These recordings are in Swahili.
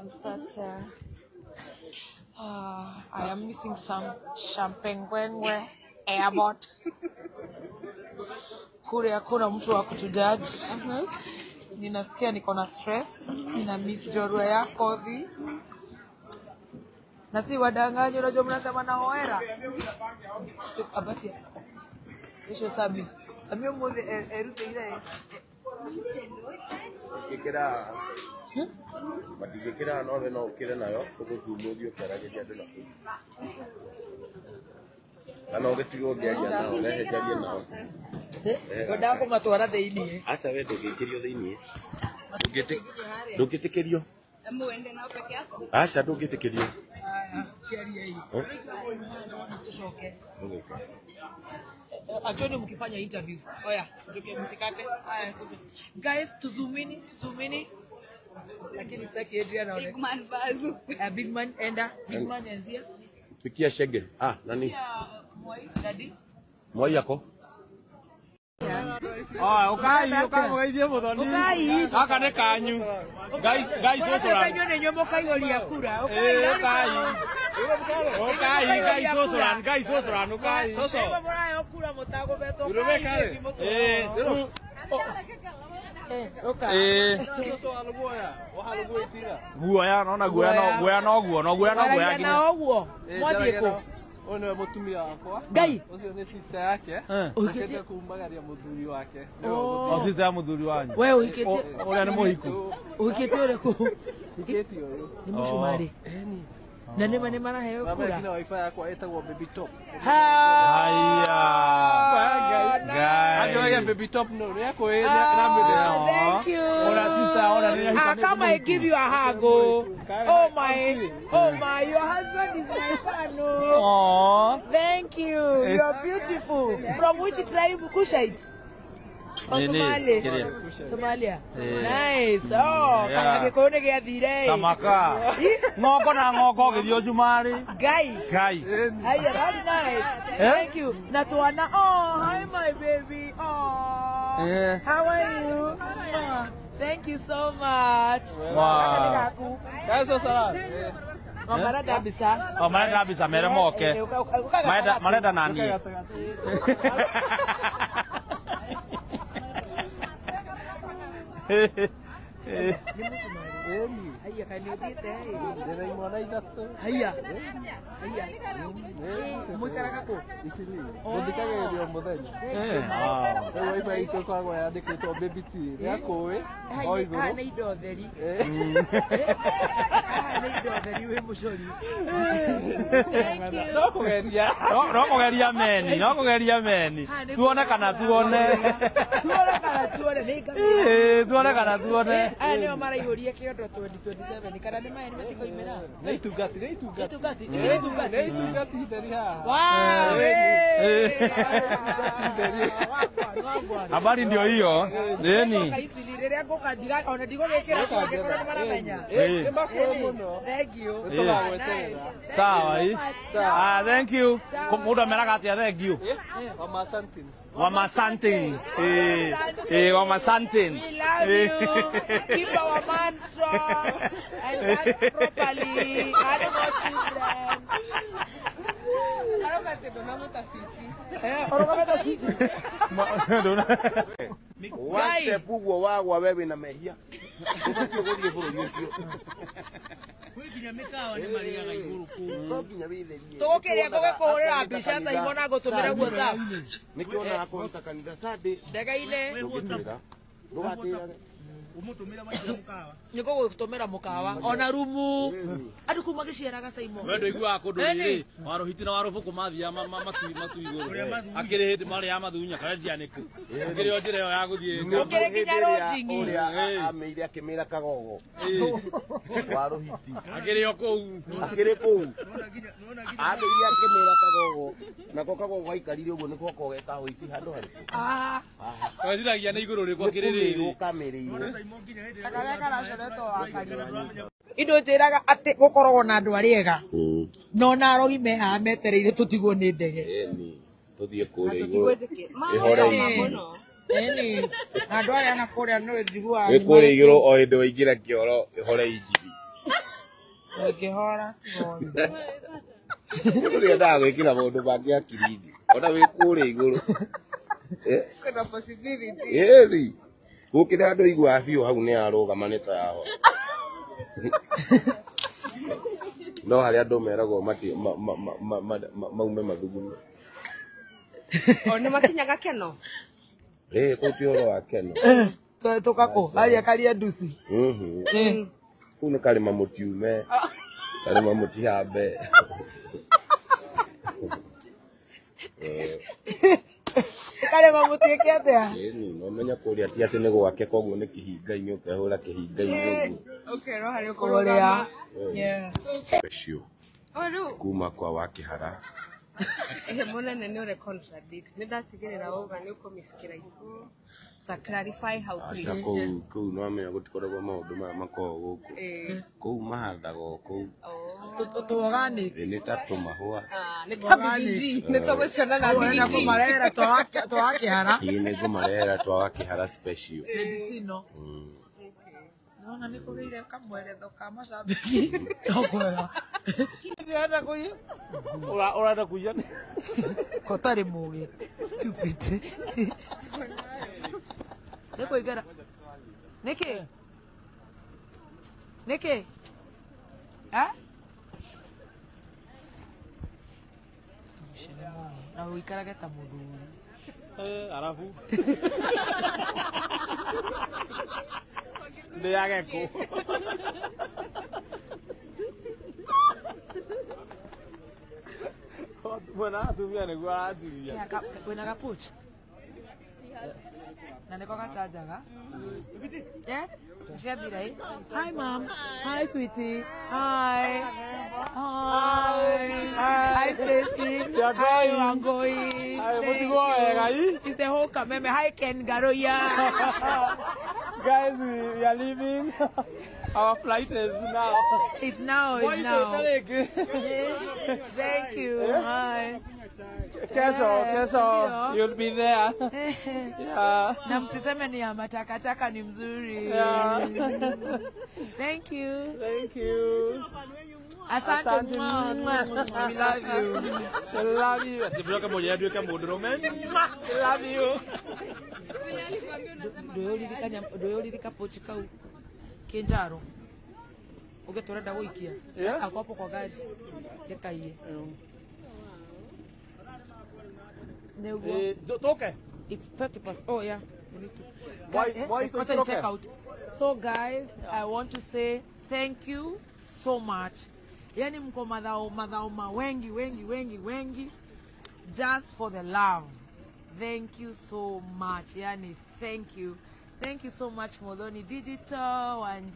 is that I am missing some champagne when airport. Kule hakuna mtu wa kutujudge. Ninasikia niko na stress, nina miss jorua ya kodhi. Na si wadanganyo unajua mnasema na hoera. Abatia. Isho sabi. Sabi mmoja erute ile. Kikira. Batigikira no no kire nayo kuguzumodio karageja ndona. Ano getigo ngiaria nao rehe jaria nao. Ngoda ko matwara theinie. Aca we ndugikirio theinie. Ndugitikirio. Muende nao peke yako. Aca ndugitikirio. Kiaria hii. Tushoke. Achoni mkifanya interviews. Oya, tuke msikate. Guys, tuzumini. Lakini sitaki Adrian aone. Big man bazu. Big man enda, big man enzia. Pikia shege. Nani? Daddy. Moi yako. Ukageithie muthoni. Gaka nĩ kanyu. Ngai cũcũra. Kanyu nĩ nyuo kaioria kura. Ngai cũcũra. Soso. Murayo kura mutago beto. Guoya no guoya Mwathie ku. Ono mutumia wakwa. Ngai. Ucio ni sister yake. Akende kumbagaria muthuri wake. O sister ya muthuri wanyu. Wewe uhikitie. Uria ni muhiku. Uhikitie ule ku. Uhikitie uyu. Ni mushumari. Na nĩ maraheo kura. Kina wifi yakwa etagwo baby top. Haya. Ajoya baby top no ya ko na mbele. Thank you. Ona sister ona ni. Come I give you a hug. Oh my, your husband is my fan. Oh. Thank you. You are beautiful. From which tribe? Kushite. Somalia. Nice. Oh, kama gikone giathire. Kamaka. Ngoko na ngoko githio jumari. Gai. Hiya, that's nice. Thank you. Na twana. Oh, hi my baby. Oh. Yeah. How are you? Thank you so much. Wow. Kaso sala. Marada bisa. Marada bisa mere moke. Marada nani. Hiya, kanigite. Jera imwana itatu. Hiya. Muikaraga ku? Isili. Muthikagĩrĩrio mũthenya. Rĩu wifi itũ koragwo yandĩkĩtwo baby T. Nĩakũĩ. O igũrũ. Haha nĩ indo theri. Haha nĩ indo theri wĩ mũcori. No kũgeria meni. Tuone kana tuone. Tuone kana tuone. Aya nĩo maraihũria kĩondo 2027 kana nĩ maya nĩ matikoimĩra. Nĩ itungati. Nĩ itungati theri haha. Wow. Habari ndio hiyo. Nini? Rĩrĩa ngũkandira ona ndigũgĩkĩra kwa ngĩkorwo nĩ maramenya. Thank you. Sawa hii. Thank you. Mũndũ ameraga atĩa thank you. Wamasantin. Wamasantin. We love you. Keep our man strong and dance properly. Animal children. Waste pugo wagwa wewe na mehia. Ubatio gũthiĩ bũrũri ũcio. Kwikinya mĩkawa nĩ marigaga igũrũ kũu. No nginya wĩtherie. Tũgũkĩrĩa ngũgĩkũhũrĩra mbica Saimo na ngũtũmĩra WhatsApp. Nĩkĩona kũruta kanitha Sunday. Ndege-inĩ. Ndũgatĩrage. Umutumira maisha mukawa. Niko gũtũmĩra mũkawa ona rumu. Andũ kuma gĩciaraga Saimo. Wendo iguaga kũndũ rĩrĩ. Warohiti na waroboku mathia matu igũrũ. Akĩrĩ hĩndĩ marĩ ya mathunya kacia nĩkũ. Akĩrĩ o njĩra ĩyo ya gũthiĩ. Ũkĩrĩ nginya Rũnjingi. Ũrĩa amĩire akĩmĩra Kagogo. Warohiti. Akĩrĩ o kũu. Akĩrĩ kũu. Amĩire akĩmĩra Kagogo. Nako Kagogo gaikarire ũguo nĩko kogeta hoiti handũ harĩkũ. Waciragia nĩ igũrũ rĩkwa kĩrĩ rĩrĩ. Ũkamĩrĩirwo. Indo njĩraga atĩ gũkoragwo na andũ arĩa ega no na arogi mehaha metereire tũtigwo nĩ ndege. Tũthiĩ kũrĩa igũrũ. Eni andũ arĩa na kũrĩa no njiguaga. Nĩ kũrĩa igũrũ o hĩndĩ waingĩra kĩoro hore injiri. Ukihora ng'ombe. Uri nda gwikira mundu bangi akirindi. Ona wi kuri iguru. Kuna possibility. Eri. Gukira andu igua biu hau ni arugamanita yaho. No hari andu meragwo mati maume mathugume. Ona makinyaga keno. Ko tioro wa keno. Tukako hali akalia dusi. Kau ni kali mamutiume. Kali mamutihambe. Kale mamutieke atia? No menya kuria ti ati ni gwake koguo ni kihinga-ini ukehura kihinga-ini uguo. Okay, no hari ukurorea. Yeah. Special. Oru. Kuma kwa Wakihara. Munene ni ure contradict. Nidatigirira uga ni ukomisikira iku. Ta clarify how please. Kou no amenya gutikoragwo maundu maya makoragwo guku. Kou mahandaga kou. Tuoganite. Ni ta tumahua. Ni tabiji. Ni toguciona na biji. Ni kumarera twakihara. Ni kumarera twakihara special. Medicino. Naona niko gire kamweretho ka macambiki. Tokwega. Ndirenda kuya. Urenda kuya. Kotari mugi. Stupid. Niko igara. Niki. Niki. Ha? Na uikaraga ta muthuri. Arafu. Ndiage ku. Bueno, atumia niguo araturia. Wina gapuch? Na niko gachajaga? Yes? Shabirai. Hi mom. Hi sweetie. Hi. Hi. Hi Stacy. Hi Wangoi. It's the whole kameme. Hi Ken Garoya. Guys, we are leaving. Our flight is now. It's now. Thank you. Hi. Kesho, you'll be there. Yeah. Na msiseme ni ya matakataka ni mzuri. Yeah. Thank you. Asante. We love you. I love you. Atibuka moja ndio kama mudrome. I love you. Ndoyolirika pochi kau Kenjaro. Ugetorenda guikia. Ako hapo kwa gari. Ndekaiye. Okay. It's 30%. Oh yeah. We need to. Why to check out. So guys, I want to say thank you so much. Yani mko madhao wengi just for the love. Thank you so much. Yani thank you. Thank you so much Modoni Digital and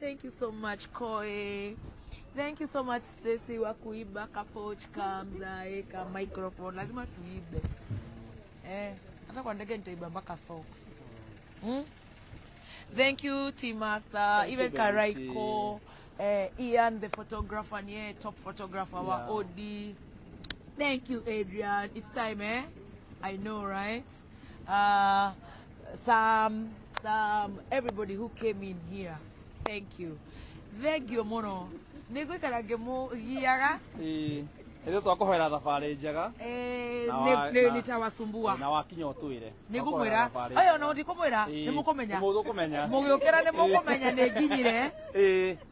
thank you so much Koi. Thank you so much Stacy wa kuiba kapoch kamza eka microphone lazima tuibe. Hata kwa ndege nitaiba mpaka socks. Thank you Team Master, even Karaiko, Ian the photographer and top photographer wa OD. Thank you Adrian. It's time I know right? Sam, everybody who came in here. Thank you. Thank you mono. Nego karage mo giaga. Ndio twakohera thabari njega. Ni tawasumbua. Na wakinya utwire. Nigumwira. Ayo no ndikumwira. Nimukumenya. Mugukumenya. Mugiukira nimukumenya ni nginyire.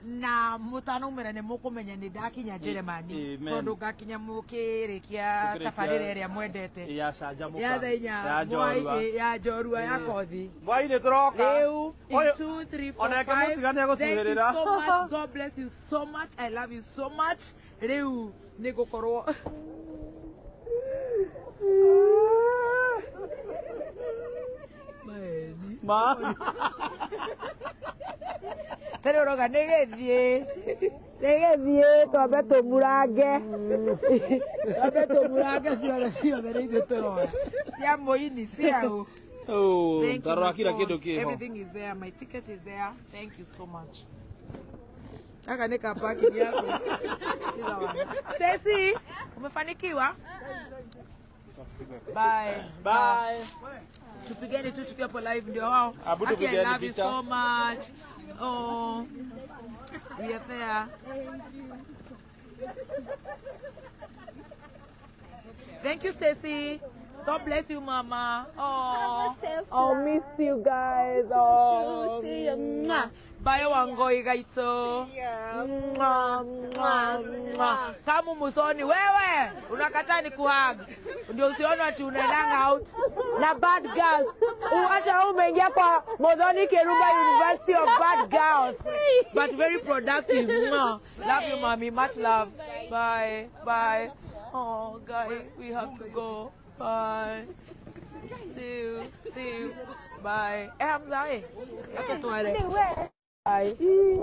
Na mutanumira nimukumenya ni ndakinya Jeremani. Tondu ngakinya mukirikia tabarire ria mwendete. Ya canjamuka. Ya thainya. Ya njorua ya kothi. Bwai ni turoka. Riu 2 3 4 5. Thank you so much. God bless you so much. I love you so much. Riu nigukorwo Ma Tere roga negethie twambe tumurange ciothe nĩ ithuĩ tũroya cia mũini ciao. Everything is there. My ticket is there. Thank you so much. Aka nika parking yako. Stacy, umefanikiwa? Bye. Tupigeni tu tukiwa hapo live ndio wao. I love you so much. Oh. We are there. Thank you, Stacy. God bless you, Mama. Oh, I'll miss you guys. Oh, see you. Bye, Wangoi, guys. Kama musoni wewe unakataa ni kuhag ndio usione ati unaendanga out na bad girls. Hata umeingia kwa Modoni Keruba University of Bad Girls, but very productive. Love you, mommy. Much love. Bye. Bye. Oh, guy, we have to go. Bye. See you. Bye. I'm sorry. Bye.